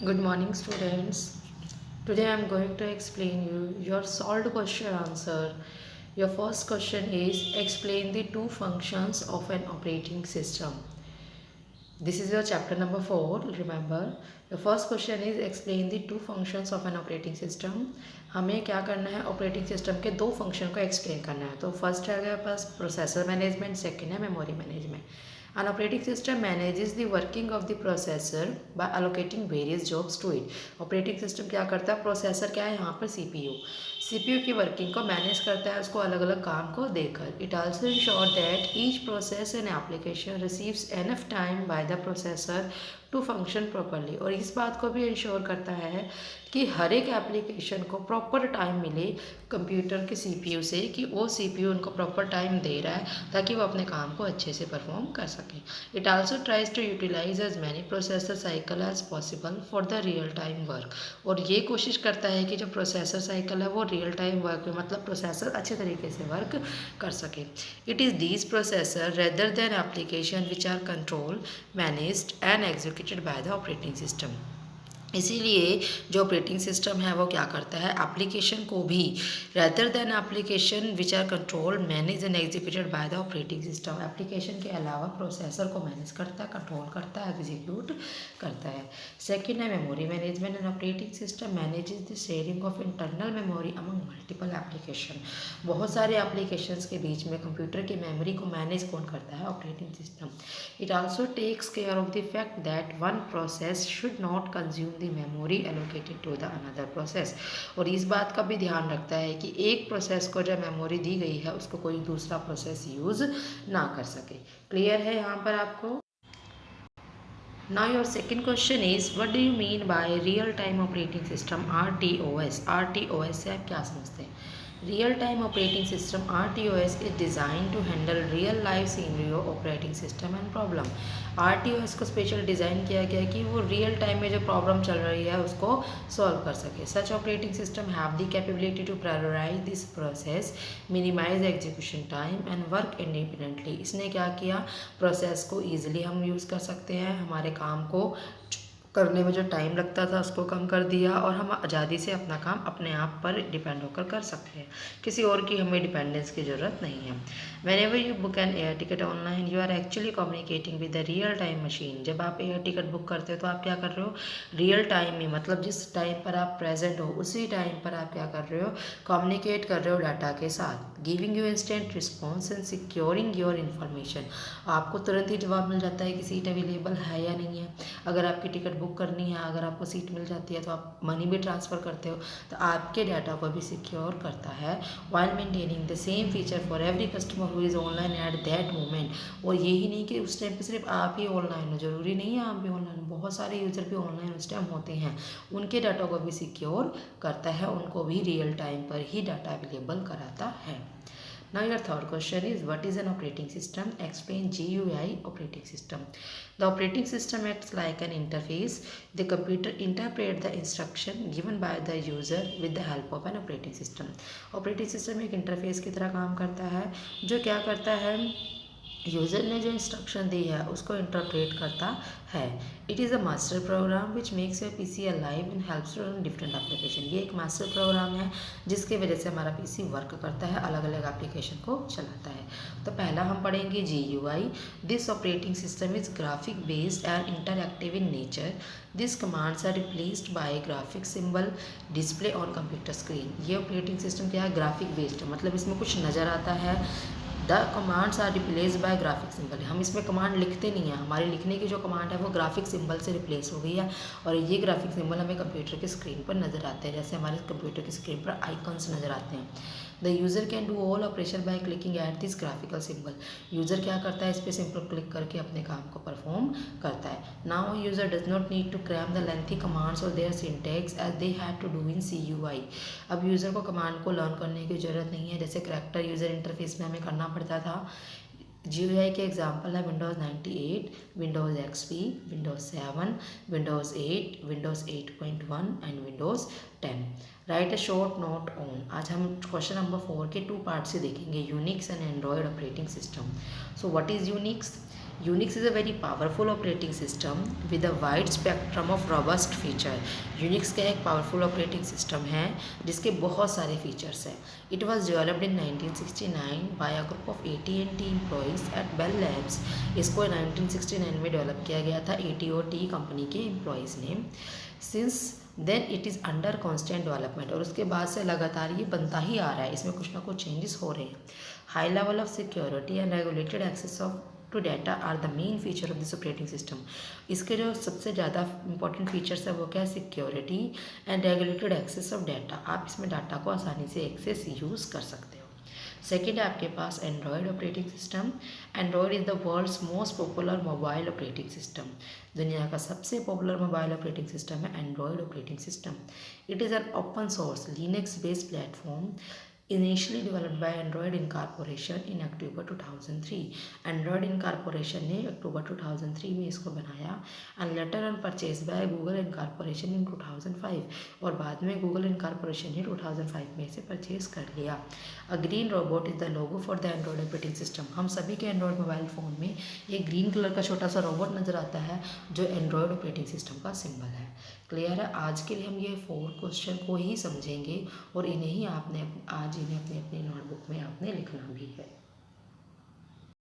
Good morning, students. Today I am going to explain you your solved question answer. Your first question is explain the two functions of an operating system. This is your chapter number 4. Remember, the first question is explain the two functions of an operating system. हमें क्या करना है, operating system के दो function को explain करना है. तो फर्स्ट है हमारे पास प्रोसेसर मैनेजमेंट, सेकंड है memory management. An operating system manages the working of the processor by allocating various jobs to it. Operating system क्या करता है, प्रोसेसर क्या है यहाँ पर सीपीयू की वर्किंग को मैनेज करता है उसको अलग अलग काम को देकर. It also ensure that each process and application receives enough time by the processor to function properly. और इस बात को भी इंश्योर करता है कि हर एक एप्लीकेशन को प्रॉपर टाइम मिले कंप्यूटर के सीपीयू से, कि वो सीपीयू उनको प्रॉपर टाइम दे रहा है ताकि वो अपने काम को अच्छे से परफॉर्म कर सकें. It also tries to utilise as many processor cycle as possible for the real time work. और ये कोशिश करता है कि जो प्रोसेसर साइकिल है वो रियल टाइम वर्क में, मतलब प्रोसेसर अच्छे तरीके से वर्क कर सके. It is these processor rather than application which are control managed and executed by the operating system. इसीलिए जो ऑपरेटिंग सिस्टम है वो क्या करता है, एप्लीकेशन को भी rather than application which are control manage and executed by the operating system. Application के अलावा प्रोसेसर को मैनेज करता है, कंट्रोल करता है, एग्जीक्यूट करता है. सेकेंड है memory management. And operating system manages the sharing of internal memory among multiple application. बहुत सारे एप्लीकेशन के बीच में कंप्यूटर की मेमोरी को मैनेज कौन करता है, operating system. It also takes care of the fact that one process should not consume the memory allocated to the another process. और इस बात का भी ध्यान रखता है कि एक प्रोसेस को जब मेमोरी दी गई है उसको कोई दूसरा प्रोसेस यूज ना कर सके. क्लियर है यहाँ पर आपको. Now your second question is what do you mean by real time operating system, RTOS. RTOS से आप क्या समझते हैं. Real time operating system RTOS is design to handle real life scenario operating system and problem. RTOS को special design किया गया कि वो रियल टाइम में जो प्रॉब्लम चल रही है उसको सॉल्व कर सके. Such operating system have the capability to prioritise this process, minimise execution time and work independently. इसने क्या किया, प्रोसेस को ईजिली हम यूज़ कर सकते हैं, हमारे काम को करने में जो टाइम लगता था उसको कम कर दिया और हम आज़ादी से अपना काम अपने आप पर डिपेंड होकर कर सकते हैं, किसी और की हमें डिपेंडेंस की ज़रूरत नहीं है. Whenever you book an air ticket online you are actually communicating with the real time machine. जब आप एयर टिकट बुक करते हो तो आप क्या कर रहे हो, रियल टाइम में, मतलब जिस टाइम पर आप प्रेजेंट हो उसी टाइम पर आप क्या कर रहे हो, कम्युनिकेट कर रहे हो डाटा के साथ. Giving you instant response and securing your information. आपको तुरंत ही जवाब मिल जाता है कि सीट अवेलेबल है या नहीं है. अगर आपकी टिकट बुक करनी है, अगर आपको सीट मिल जाती है तो आप मनी भी ट्रांसफ़र करते हो, तो आपके डाटा को भी सिक्योर करता है while maintaining the same feature for every customer who is online at that moment. और यही नहीं कि उस टाइम पे सिर्फ आप ही ऑनलाइन हो, ज़रूरी नहीं है आप भी ऑनलाइन हो, बहुत सारे यूज़र भी ऑनलाइन उस टाइम होते हैं, उनके डाटा को भी सिक्योर करता है, उनको भी रियल टाइम पर ही डाटा अवेलेबल कराता है. Now your third question is what is an operating system? Explain GUI operating system. The operating system acts like an interface. The computer interprets the instruction given by the user with the help of an operating system. Operating system एक interface की तरह काम करता है जो क्या करता है, यूज़र ने जो इंस्ट्रक्शन दी है उसको इंटरप्रेट करता है. It is a master program which makes your PC alive and helps to run different application. ये एक मास्टर प्रोग्राम है जिसकी वजह से हमारा पीसी वर्क करता है, अलग अलग एप्लीकेशन को चलाता है. तो पहला हम पढ़ेंगे GUI. This operating system is graphic based and interactive in nature. This commands are replaced by graphic symbol display on computer screen. ये ऑपरेटिंग सिस्टम क्या है, ग्राफिक बेस्ड है, मतलब इसमें कुछ नज़र आता है. The commands are replace by graphic symbol. हम इसमें कमांड लिखते नहीं हैं, हमारी लिखने की जो कमांड है वो ग्राफिक सिंबल से रिप्लेस हो गई है, और ये ग्राफिक सिंबल हमें कंप्यूटर की स्क्रीन पर नज़र आते हैं, जैसे हमारे कंप्यूटर की स्क्रीन पर आइकन्स नज़र आते हैं. The user can do all operation by clicking at this graphical symbol. User क्या करता है, इस पर सिंपल क्लिक करके अपने काम को परफॉर्म करता है. Now user does not need to cram the lengthy commands और their syntax as they have to do in CUI. अब यूज़र को कमांड को लर्न करने की ज़रूरत नहीं है, जैसे करैक्टर यूज़र इंटरफेस में हमें करना पड़ता था. GUI के एग्जाम्पल है Windows 98, Windows XP, Windows 7, Windows 8, Windows 8.1 and Windows 10. Right a short note on. आज हम क्वेश्चन नंबर 4 के 2 पार्ट से देखेंगे, Unix and Android operating system. So what is Unix? Unix is a very powerful operating system with a wide spectrum of robust feature. Unix का एक powerful operating system है जिसके बहुत सारे फीचर्स हैं। It was developed in 1969 by a group of AT&T employees at Bell Labs. इसको 1969 में develop किया गया था AT&T कंपनी के एम्प्लॉयज़ ने। Since then it is under constant development, और उसके बाद से लगातार ये बनता ही आ रहा है, इसमें कुछ ना कुछ चेंजेस हो रहे हैं। High level of security and regulated access of to data are the main feature of this operating system. इसके जो सबसे ज़्यादा इंपॉर्टेंट फीचर्स है वो क्या है? Security and regulated access of data. आप इसमें डाटा को आसानी से एक्सेस यूज़ कर सकते हो। सेकेंड है आपके पास Android operating system. Android is the world's most popular mobile operating system. दुनिया का सबसे पॉपुलर मोबाइल ऑपरेटिंग सिस्टम है Android operating system. It is an open source Linux based platform initially developed by Android incorporation in October 2003। Android incorporation ने अक्टूबर 2003 में इसको बनाया and later on purchase by Google incorporation in 2005, और बाद में Google incorporation ने 2005 में इसे परचेज कर लिया। A green robot is the logo for the Android operating system. हम सभी के एंड्रॉयड मोबाइल फ़ोन में एक ग्रीन कलर का छोटा सा रोबोट नज़र आता है जो एंड्रॉयड ऑपरेटिंग सिस्टम का सिंबल है। क्लियर है? आज के लिए हम ये 4 क्वेश्चन को ही समझेंगे और इन्हें ही आपने आज इन्हें अपने अपने नोटबुक में आपने लिखना भी है।